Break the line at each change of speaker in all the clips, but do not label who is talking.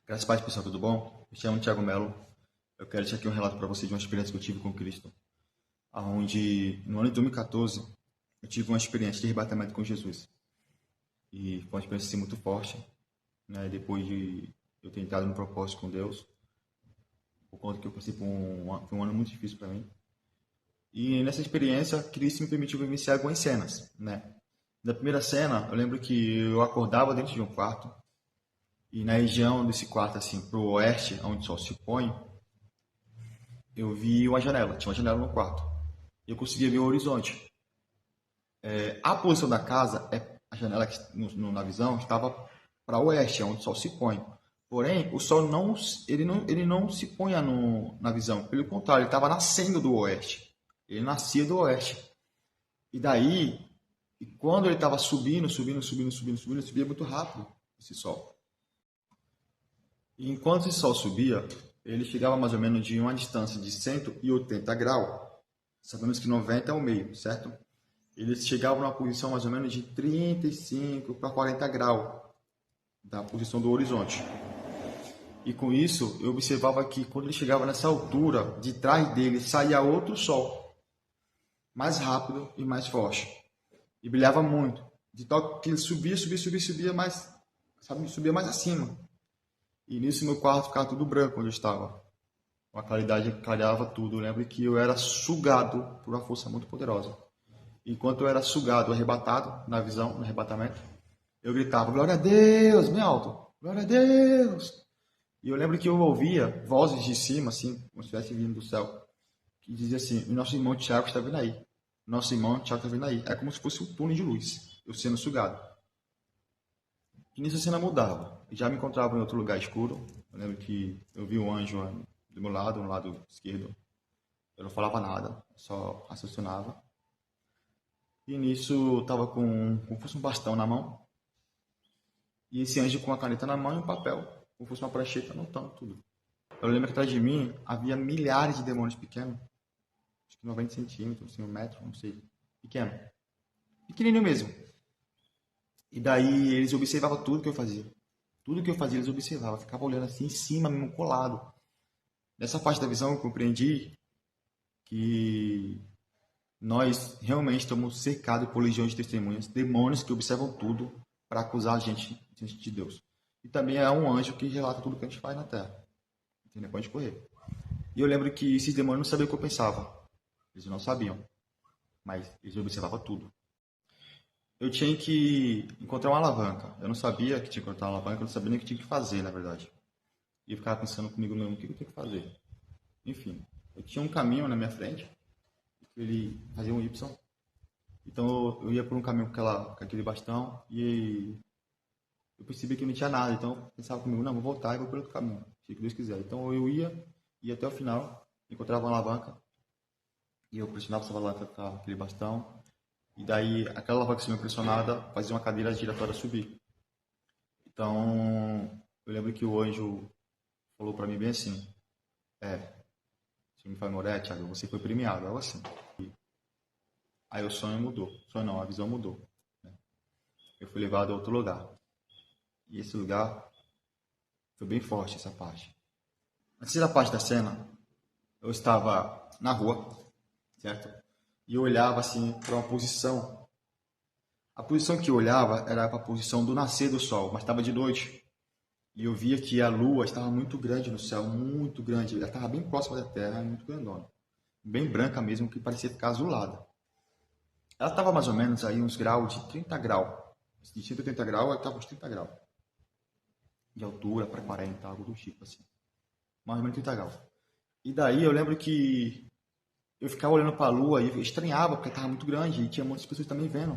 Graças a Deus, pessoal, tudo bom? Me chamo Thiago Melo. Eu quero deixar aqui um relato para vocês de uma experiência que eu tive com Cristo, onde no ano de 2014 eu tive uma experiência de arrebatamento com Jesus. E foi uma experiência assim, muito forte, né? Depois de eu ter entrado no propósito com Deus, por conta que eu passei por foi um ano muito difícil para mim. E nessa experiência, Cristo me permitiu vivenciar algumas cenas, né? Na primeira cena, eu lembro que eu acordava dentro de um quarto e na região desse quarto, assim, pro oeste, onde o sol se põe, eu vi uma janela, tinha uma janela no quarto. Eu conseguia ver o horizonte. A posição da casa, a janela na visão estava para o oeste, onde o sol se põe. Porém, o sol ele não se põe na visão. Pelo contrário, ele estava nascendo do oeste. Ele nascia do oeste. E daí, quando ele estava subindo, ele subia muito rápido, esse sol. E enquanto esse sol subia, ele chegava mais ou menos de uma distância de 180 graus. Sabemos que 90 é o meio, certo? Ele chegava numa posição mais ou menos de 35 para 40 graus da posição do horizonte. E com isso, eu observava que quando ele chegava nessa altura, de trás dele saía outro sol, mais rápido e mais forte. E brilhava muito. De tal que ele subia, mas subia mais acima. E nisso meu quarto ficava tudo branco onde eu estava. A claridade clareava tudo. Eu lembro que eu era sugado por uma força muito poderosa. Enquanto eu era sugado, arrebatado na visão, no arrebatamento, eu gritava, glória a Deus, bem alto, glória a Deus. E eu lembro que eu ouvia vozes de cima, assim, como se estivesse vindo do céu, que dizia assim, o nosso irmão Tiago está vindo aí. Nosso irmão Tiago está vindo aí. É como se fosse um túnel de luz, eu sendo sugado. E nisso a cena mudava. Eu já me encontrava em outro lugar escuro. Eu lembro que eu vi um anjo do meu lado, no lado esquerdo. Eu não falava nada, só raciocinava. E nisso eu tava com como fosse um bastão na mão. E esse anjo com a caneta na mão e um papel, como fosse uma prancheta, anotando tudo. Eu lembro que atrás de mim havia milhares de demônios pequenos. Acho que 90 centímetros, assim, 1 metro, não sei. Pequeno. Pequenininho mesmo. E daí eles observavam tudo que eu fazia. Tudo que eu fazia eles observavam. Ficava olhando assim em cima, mesmo colado. Nessa parte da visão eu compreendi que nós realmente estamos cercados por legiões de testemunhas, demônios que observam tudo para acusar a gente diante de Deus. E também é um anjo que relata tudo que a gente faz na terra. Entendeu? Pode correr. E eu lembro que esses demônios não sabiam o que eu pensava. Eles não sabiam. Mas eles observavam tudo. Eu tinha que encontrar uma alavanca. Eu não sabia que tinha que encontrar uma alavanca, eu não sabia nem o que tinha que fazer, na verdade. E eu ficava pensando comigo mesmo, o que eu tenho que fazer? Enfim, eu tinha um caminho na minha frente, ele fazia um Y. Então eu ia por um caminho com aquele bastão e eu percebi que não tinha nada. Então eu pensava comigo, não, vou voltar e vou pelo outro caminho, se Deus quiser. Então eu ia até o final, encontrava uma alavanca e eu pressionava essa alavanca com aquele bastão. E daí aquela alavanca sendo pressionada fazia uma cadeira giratória subir. Então eu lembro que o anjo falou para mim bem assim, você me faz memória, Thiago, você foi premiado, algo assim. Aí o sonho mudou. O sonho não, a visão mudou. Né? Eu fui levado a outro lugar. E esse lugar foi bem forte, essa parte. A terceira parte da cena, eu estava na rua, certo? E eu olhava assim para uma posição. A posição que eu olhava era para a posição do nascer do sol, mas estava de noite. E eu via que a lua estava muito grande no céu, muito grande. Ela estava bem próxima da terra, muito grandona. Bem branca mesmo, que parecia ficar azulada. Ela estava mais ou menos aí uns graus de 30 graus. De 180 graus, ela estava uns 30 graus. De altura para 40, algo do tipo assim. Mais ou menos 30 graus. E daí eu lembro que eu ficava olhando para a lua e eu estranhava, porque estava muito grande e tinha muitas pessoas também vendo.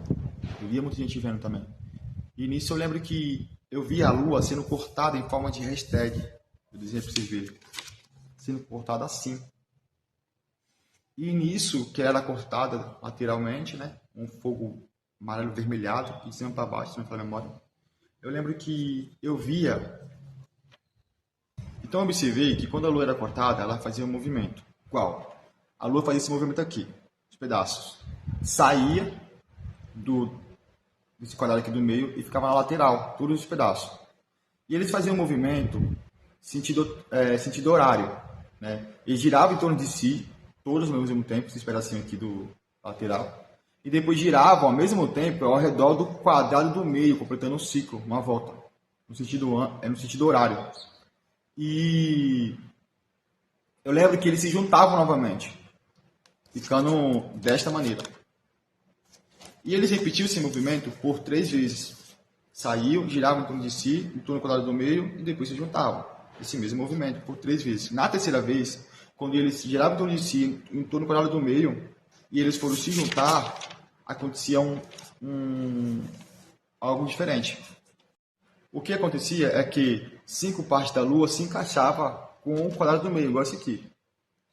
Eu via muita gente vendo também. E nisso eu lembro que eu via a lua sendo cortada em forma de hashtag. Eu dizia para vocês verem. Sendo cortada assim. E nisso, que era cortada lateralmente, né? Um fogo amarelo vermelhado, de cima para baixo, se não me falha a memória. Eu lembro que eu via. Então eu observei que quando a lua era cortada, ela fazia um movimento. Qual? A lua fazia esse movimento aqui, os pedaços. Saía desse quadrado aqui do meio e ficava na lateral, todos os pedaços. E eles faziam um movimento sentido horário, né? Ele girava em torno de si, todos ao mesmo tempo, esse pedacinho aqui do lateral, e depois giravam ao mesmo tempo ao redor do quadrado do meio, completando um ciclo, uma volta, no sentido horário. E eu lembro que eles se juntavam novamente, ficando desta maneira. E eles repetiam esse movimento por 3 vezes. Saíam, giravam em torno de si, em torno do quadrado do meio, e depois se juntavam. Esse mesmo movimento por 3 vezes. Na terceira vez, quando eles giravam em torno de si, em torno do quadrado do meio, e eles foram se juntar, acontecia algo diferente. O que acontecia é que 5 partes da Lua se encaixavam com o quadrado do meio, igual esse aqui.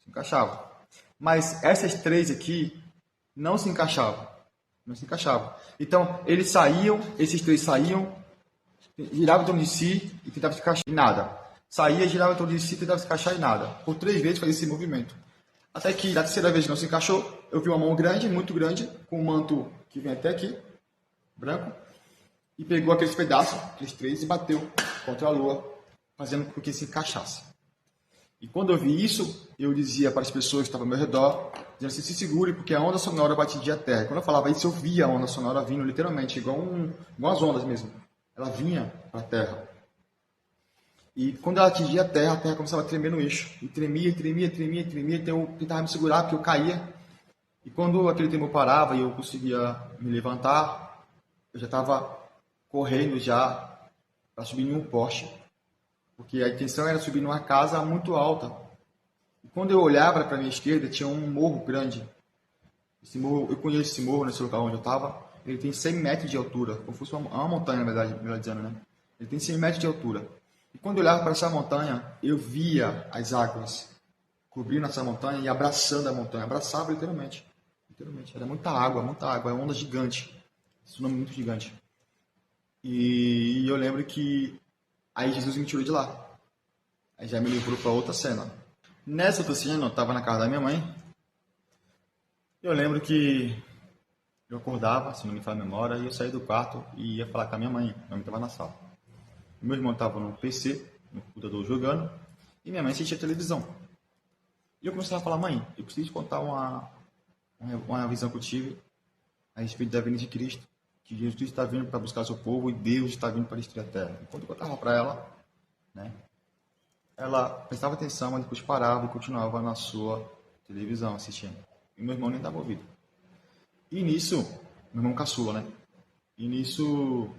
Se encaixava. Mas essas 3 aqui não se encaixavam. Não se encaixavam. Então, esses 3 saíam, giravam em torno de si e tentavam se encaixar em nada. Saía, girava em torno de si e tentava se encaixar em nada. Por 3 vezes fazia esse movimento. Até que na terceira vez não se encaixou, eu vi uma mão grande, muito grande, com um manto que vem até aqui, branco, e pegou aqueles pedaços, aqueles 3, e bateu contra a Lua, fazendo com que se encaixasse. E quando eu vi isso, eu dizia para as pessoas que estavam ao meu redor, dizendo assim, se segure, porque a onda sonora batia a terra. E quando eu falava isso, eu via a onda sonora vindo, literalmente, igual as ondas mesmo. Ela vinha para a terra. E quando ela atingia a terra começava a tremer no eixo. E tremia, então eu tentava me segurar, porque eu caía. E quando aquele tremor parava e eu conseguia me levantar, eu já estava correndo já para subir em um poste. Porque a intenção era subir numa casa muito alta. E quando eu olhava para a minha esquerda, tinha um morro grande. Esse morro, eu conheço esse morro nesse local onde eu estava. Ele tem 100 metros de altura, como se fosse uma montanha, na verdade, melhor dizendo, né? Ele tem 100 metros de altura. E quando eu olhava para essa montanha, eu via as águas cobrindo essa montanha e abraçando a montanha. Abraçava literalmente. Era muita água, é uma onda gigante. Tsunami muito gigante. E eu lembro que aí Jesus me tirou de lá. Aí já me levou para outra cena. Nessa outra cena, eu estava na casa da minha mãe. Eu lembro que eu acordava, se não me falha a memória, e eu saí do quarto e ia falar com a minha mãe. Minha mãe estava na sala. Meu irmão estava no PC, no computador jogando, e minha mãe assistia televisão. E eu comecei a falar, mãe, eu preciso te contar uma visão que eu tive a respeito da vinda de Cristo. Que Jesus está vindo para buscar seu povo e Deus está vindo para destruir a terra. Enquanto eu contava para ela, né, ela prestava atenção, mas depois parava e continuava na sua televisão assistindo. E meu irmão nem dava ouvido. E nisso, meu irmão caçula, né? E nisso,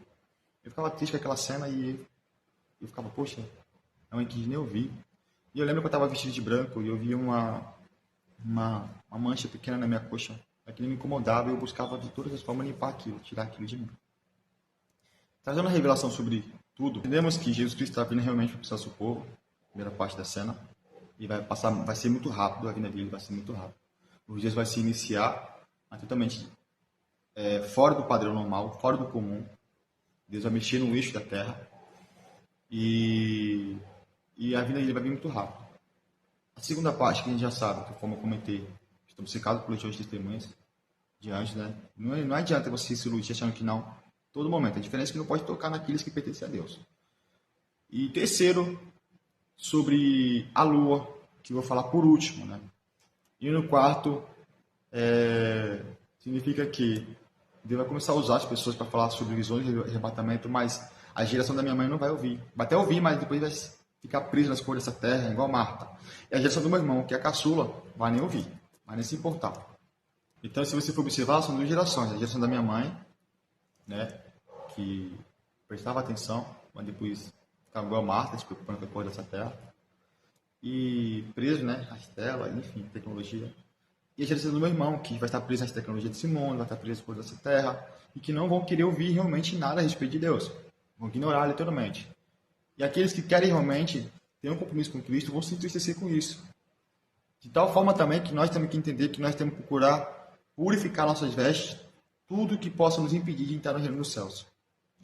eu ficava triste com aquela cena e eu ficava, poxa, não quis nem ouvir. E eu lembro que eu estava vestido de branco e eu via uma mancha pequena na minha coxa. Aquilo me incomodava e eu buscava de todas as formas limpar aquilo, tirar aquilo de mim. Trazendo a revelação sobre tudo, entendemos que Jesus Cristo está vindo realmente para buscar seu povo, primeira parte da cena, e vai ser muito rápido, a vinda dele vai ser muito rápido. Os dias vai se iniciar totalmente fora do padrão normal, fora do comum. Deus vai mexer no eixo da terra e a vinda dele vai vir muito rápido. A segunda parte, que a gente já sabe, que como eu comentei, estamos cercados por legiões de testemunhas de anjos, né? Não adianta você se iludir achando que não. Todo momento. A diferença é que não pode tocar naqueles que pertencem a Deus. E terceiro, sobre a lua, que eu vou falar por último, né? E no quarto, significa que Deus vai começar a usar as pessoas para falar sobre visões de arrebatamento, mas a geração da minha mãe não vai ouvir. Vai até ouvir, mas depois vai ficar preso nas coisas dessa terra, igual Marta. E a geração do meu irmão, que é a caçula, vai nem ouvir, vai nem se importar. Então, se você for observar, são 2 gerações. A geração da minha mãe, né, que prestava atenção, mas depois ficava igual Marta, se preocupando com a coisa dessa terra. E preso, né, às telas, enfim, tecnologia. E a geração do meu irmão, que vai estar preso às tecnologias desse mundo, vai estar preso às coisas dessa terra, e que não vão querer ouvir realmente nada a respeito de Deus. Vão ignorar literalmente. E aqueles que querem realmente ter um compromisso com Cristo vão se entristecer com isso. De tal forma também que nós temos que entender que nós temos que procurar purificar nossas vestes, tudo que possa nos impedir de entrar no reino dos céus.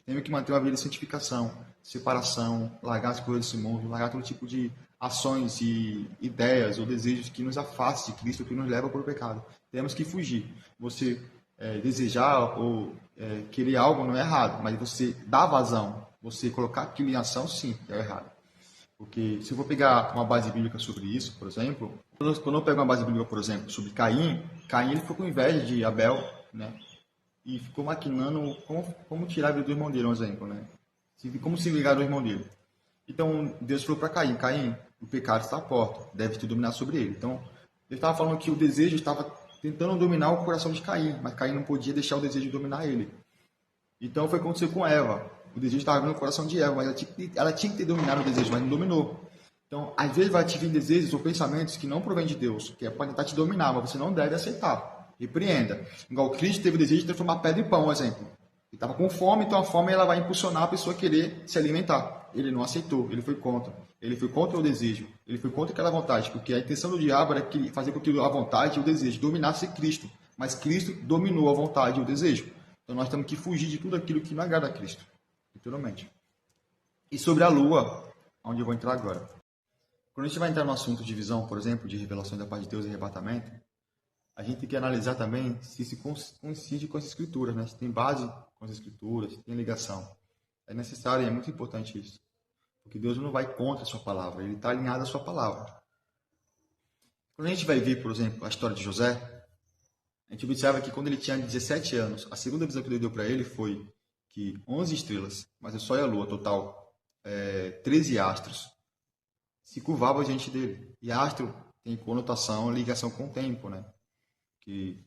Temos que manter uma vida de santificação, separação, largar as coisas desse mundo, largar todo tipo de ações e ideias ou desejos que nos afastem de Cristo, que nos levam para o pecado. Temos que fugir. Você desejar ou querer algo não é errado, mas você dar vazão, você colocar aquilo em ação, sim, é errado. Porque se eu vou pegar uma base bíblica sobre isso, por exemplo, quando eu pego uma base bíblica, por exemplo, sobre Caim, Caim ele ficou com inveja de Abel, né? E ficou maquinando como tirar a vida do irmão dele, um exemplo, né? Como se ligar do irmão dele. Então, Deus falou para Caim, Caim, o pecado está à porta, deve te dominar sobre ele. Então, ele estava falando que o desejo estava tentando dominar o coração de Caim, mas Caim não podia deixar o desejo dominar ele. Então, foi o que aconteceu com Eva. O desejo estava no coração de Eva, mas ela tinha que ter dominado o desejo, mas não dominou. Então, às vezes vai te vir desejos ou pensamentos que não provêm de Deus, que é para tentar te dominar, mas você não deve aceitar. Repreenda. Igual Cristo teve o desejo de transformar pedra em pão, por exemplo. Ele estava com fome, então a fome ela vai impulsionar a pessoa a querer se alimentar. Ele não aceitou, ele foi contra. Ele foi contra o desejo, ele foi contra aquela vontade, porque a intenção do diabo era fazer com que a vontade e o desejo dominasse Cristo. Mas Cristo dominou a vontade e o desejo. Então nós temos que fugir de tudo aquilo que não agrada a Cristo. Literalmente. E sobre a lua, onde eu vou entrar agora. Quando a gente vai entrar no assunto de visão, por exemplo, de revelação da paz de Deus e arrebatamento, a gente tem que analisar também se isso coincide com as escrituras, né? Se tem base com as escrituras, se tem ligação. É necessário e é muito importante isso. Porque Deus não vai contra a sua palavra, ele está alinhado à sua palavra. Quando a gente vai ver, por exemplo, a história de José, a gente observa que quando ele tinha 17 anos, a segunda visão que Deus deu para ele foi que 11 estrelas, mas o Sol e a Lua, total 13 astros, se curvavam diante dele. E astro tem conotação, ligação com o tempo, né? Que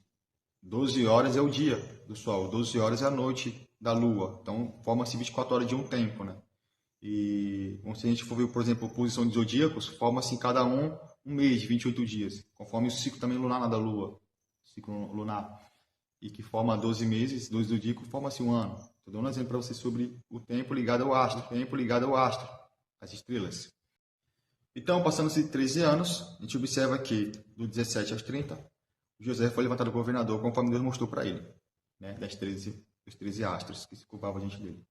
12 horas é o dia do Sol, 12 horas é a noite da Lua. Então, forma-se 24 horas de um tempo, né? E se a gente for ver, por exemplo, a posição de zodíacos, forma-se em cada um mês de 28 dias, conforme o ciclo também lunar da Lua, ciclo lunar, e que forma 12 meses, 12 zodíacos, forma-se um ano. Estou dando um exemplo para vocês sobre o tempo ligado ao astro, as estrelas. Então, passando-se 13 anos, a gente observa que, do 17 aos 30, José foi levantado governador, conforme Deus mostrou para ele, né, dos 13 astros que se curvavam diante dele.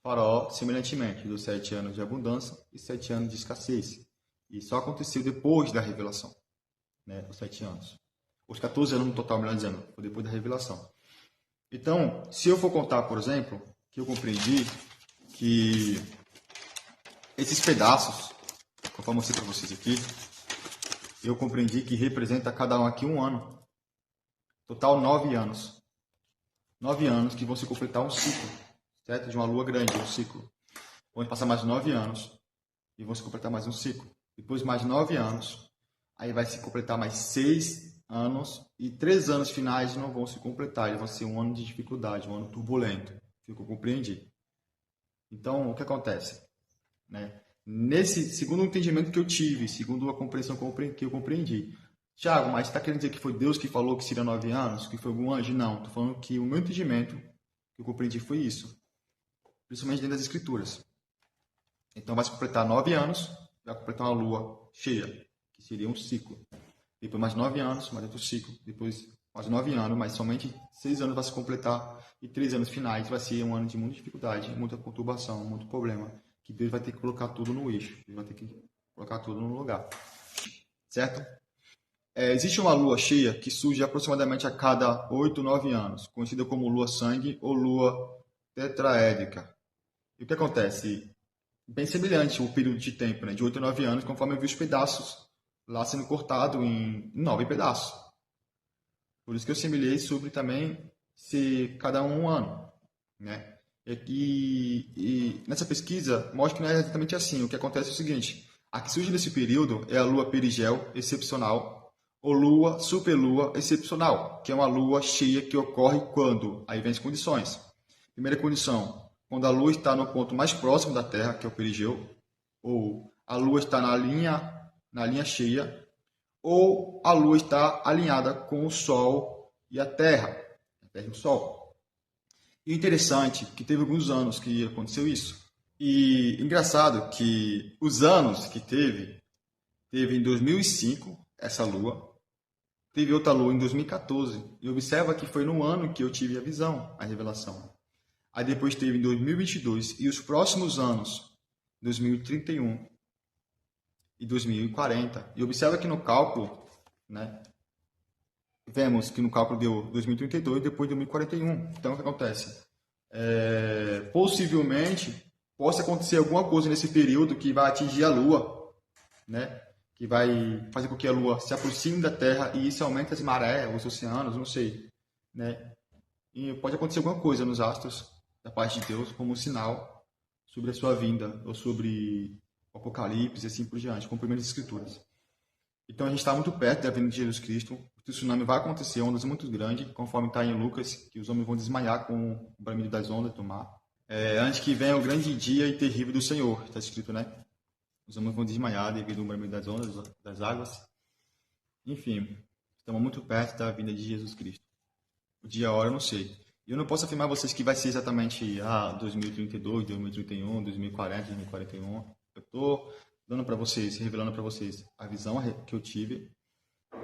Faraó, semelhantemente, dos 7 anos de abundância e 7 anos de escassez. E só aconteceu depois da revelação, né, os 7 anos. Os 14 anos no total, melhor dizendo, foi depois da revelação. Então, se eu for contar, por exemplo, que eu compreendi que esses pedaços, conforme eu mostrei para vocês aqui, eu compreendi que representa cada um aqui um ano. Total 9 anos. 9 anos que vão se completar um ciclo, certo? De uma lua grande, um ciclo. Vão passar mais 9 anos e vão se completar mais um ciclo. Depois mais 9 anos, aí vai se completar mais 6 anos e 3 anos finais não vão se completar. Eles vão ser um ano de dificuldade, um ano turbulento. Foi o que eu compreendi. Então, o que acontece? Né? Nesse segundo entendimento que eu tive, segundo a compreensão que eu compreendi, Tiago, mas está querendo dizer que foi Deus que falou que seria 9 anos? Que foi algum anjo? Não, estou falando que o meu entendimento que eu compreendi foi isso. Principalmente dentro das escrituras. Então vai se completar 9 anos, vai completar uma lua cheia, que seria um ciclo. Depois mais 9 anos, mais outro ciclo. Depois mais 9 anos, mas somente 6 anos vai se completar. E 3 anos finais vai ser um ano de muita dificuldade, muita conturbação, muito problema. Que Deus vai ter que colocar tudo no eixo. Deus vai ter que colocar tudo no lugar. Certo? Existe uma lua cheia que surge aproximadamente a cada 8, 9 anos, conhecida como lua sangue ou lua tetraédrica. E o que acontece? Bem semelhante o período de tempo, né? De 8 a 9 anos, conforme eu vi os pedaços lá sendo cortado em 9 pedaços. Por isso que eu semelhei sobre também ser cada um ano, né? E nessa pesquisa mostra que não é exatamente assim. O que acontece é o seguinte: a que surge nesse período é a lua perigel excepcional ou lua superlua excepcional, que é uma lua cheia que ocorre quando? Aí vem as condições. Primeira condição, quando a lua está no ponto mais próximo da Terra, que é o perigeu, ou a lua está na linha cheia, ou a lua está alinhada com o Sol e a Terra e o Sol. E interessante que teve alguns anos que aconteceu isso. E engraçado que os anos que teve em 2005 essa lua, teve outra lua em 2014. E observa que foi no ano que eu tive a visão, a revelação. Aí depois teve em 2022 e os próximos anos, 2031 e 2040. E observa que no cálculo, né, vemos que no cálculo deu 2032 e depois 2041. Então o que acontece? Possivelmente possa acontecer alguma coisa nesse período que vai atingir a Lua, né? Que vai fazer com que a Lua se aproxime da Terra e isso aumente as marés, os oceanos, não sei, né? E pode acontecer alguma coisa nos astros da parte de Deus como um sinal sobre a sua vinda ou sobre o Apocalipse e assim por diante, com primeiras escrituras. Então a gente está muito perto da vinda de Jesus Cristo. O tsunami vai acontecer, ondas muito grandes, conforme está em Lucas, que os homens vão desmaiar com o bramido das ondas do mar. Antes que venha o grande dia e terrível do Senhor, está escrito, né? Os homens vão desmaiar devido ao bramido das ondas, das águas. Enfim, estamos muito perto da vinda de Jesus Cristo. O dia e a hora eu não sei. E eu não posso afirmar a vocês que vai ser exatamente 2032, 2031, 2040, 2041. Eu estou dando para vocês, revelando para vocês a visão que eu tive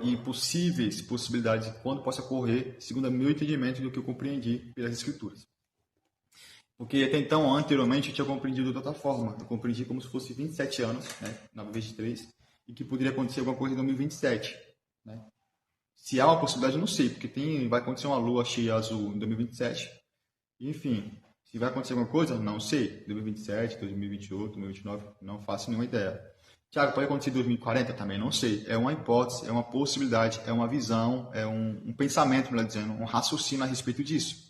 e possíveis possibilidades de quando possa ocorrer, segundo o meu entendimento do que eu compreendi pelas Escrituras. Porque até então, anteriormente, eu tinha compreendido de outra forma. Eu compreendi como se fosse 27 anos, né, 9 vezes 3, e que poderia acontecer alguma coisa em 2027, né? Se há uma possibilidade, eu não sei, porque vai acontecer uma lua cheia azul em 2027. Enfim, se vai acontecer alguma coisa, não sei. 2027, 2028, 2029, não faço nenhuma ideia. Tiago, pode acontecer em 2040? Também não sei. É uma hipótese, é uma possibilidade, é uma visão, é um pensamento, melhor dizendo, um raciocínio a respeito disso.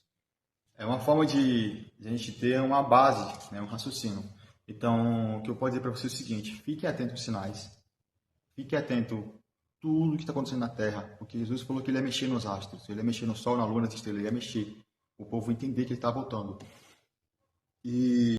É uma forma de a gente ter uma base, né, um raciocínio. Então, o que eu posso dizer para você é o seguinte: fique atento aos sinais, fique atento tudo que está acontecendo na Terra, porque Jesus falou que ele ia mexer nos astros, ele ia mexer no Sol, na Lua, nas estrelas, ele ia mexer. O povo entender que ele está voltando. E